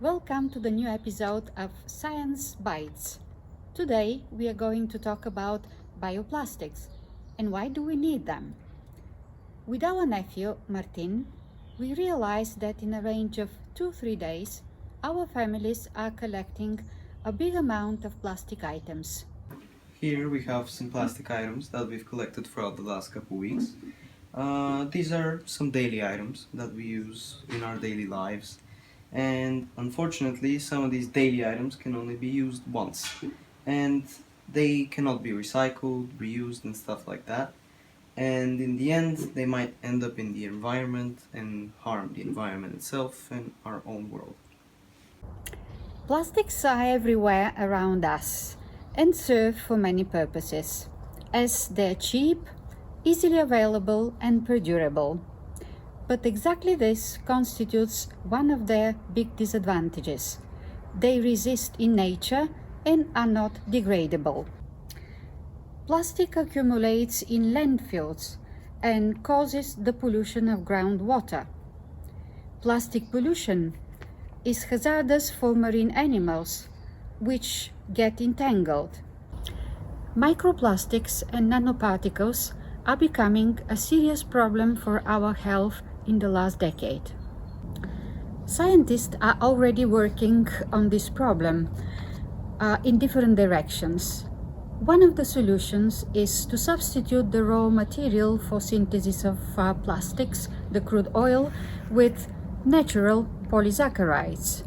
Welcome to the new episode of Science Bites. Today we are going to talk about bioplastics and why do we need them. With our nephew Martin, we realized that in a range of 2-3 days, our families are collecting a big amount of plastic items. Here we have some plastic items that we've collected throughout the last couple weeks. These are some daily items that we use in our daily lives, and unfortunately some of these daily items can only be used once, and they cannot be recycled, reused and stuff like that, and in the end they might end up in the environment and harm the environment itself and our own world. Plastics are everywhere around us and serve for many purposes, as they're cheap, easily available and perdurable. But exactly this constitutes one of their big disadvantages. They resist in nature and are not degradable. Plastic accumulates in landfills and causes the pollution of groundwater. Plastic pollution is hazardous for marine animals, which get entangled. Microplastics and nanoparticles are becoming a serious problem for our health in the last decade. Scientists are already working on this problem in different directions. One of the solutions is to substitute the raw material for synthesis of plastics, the crude oil, with natural polysaccharides.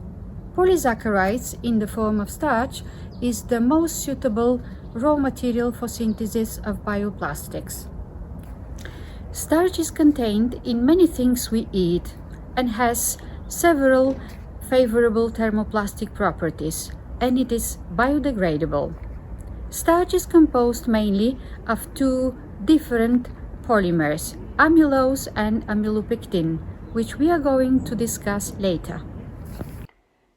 Polysaccharides in the form of starch is the most suitable raw material for synthesis of bioplastics. Starch is contained in many things we eat and has several favorable thermoplastic properties, and it is biodegradable. Starch is composed mainly of two different polymers, amylose and amylopectin, which we are going to discuss later.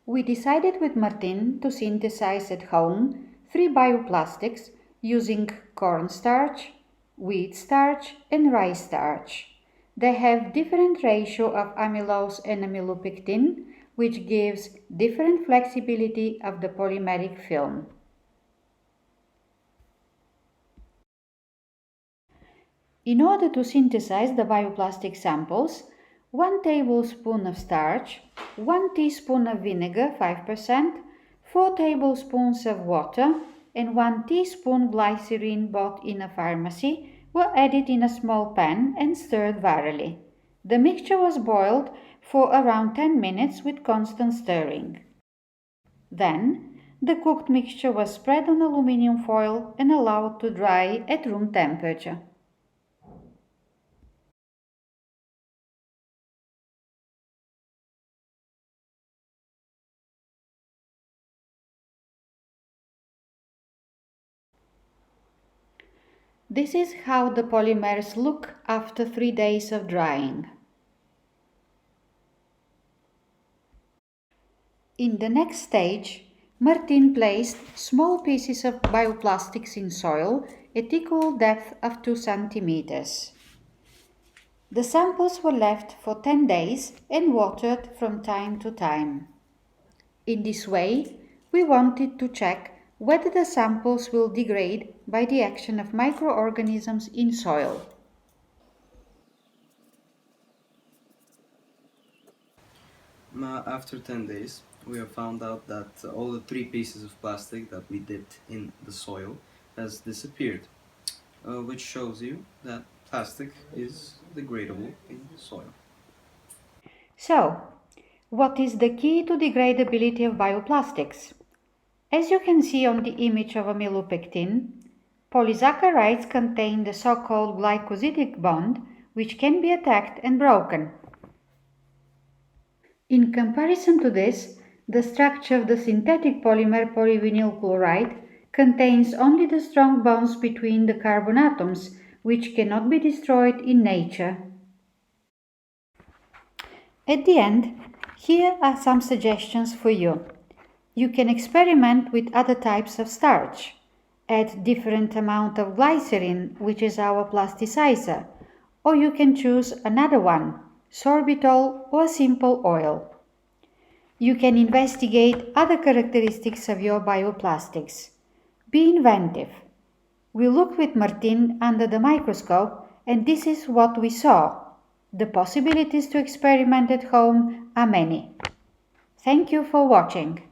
We decided with Martin to synthesize at home 3 bioplastics using cornstarch, wheat starch and rice starch. They have different ratio of amylose and amylopectin, which gives different flexibility of the polymeric film. In order to synthesize the bioplastic samples, 1 tablespoon of starch, 1 teaspoon of vinegar 5%, 4 tablespoons of water and 1 teaspoon glycerin bought in a pharmacy were added in a small pan and stirred thoroughly. The mixture was boiled for around 10 minutes with constant stirring. Then, the cooked mixture was spread on aluminum foil and allowed to dry at room temperature. This is how the polymers look after 3 days of drying. In the next stage, Martin placed small pieces of bioplastics in soil at equal depth of 2 centimeters. The samples were left for 10 days and watered from time to time. In this way, we wanted to check whether the samples will degrade by the action of microorganisms in soil. After 10 days, we have found out that all the 3 pieces of plastic that we dipped in the soil has disappeared, which shows you that plastic is degradable in soil. So, what is the key to degradability of bioplastics? As you can see on the image of amylopectin, polysaccharides contain the so-called glycosidic bond, which can be attacked and broken. In comparison to this, the structure of the synthetic polymer polyvinyl chloride contains only the strong bonds between the carbon atoms, which cannot be destroyed in nature. At the end, here are some suggestions for you. You can experiment with other types of starch. Add different amount of glycerin, which is our plasticizer, or you can choose another one, sorbitol or simple oil. You can investigate other characteristics of your bioplastics. Be inventive. We looked with Martin under the microscope, and this is what we saw. The possibilities to experiment at home are many. Thank you for watching.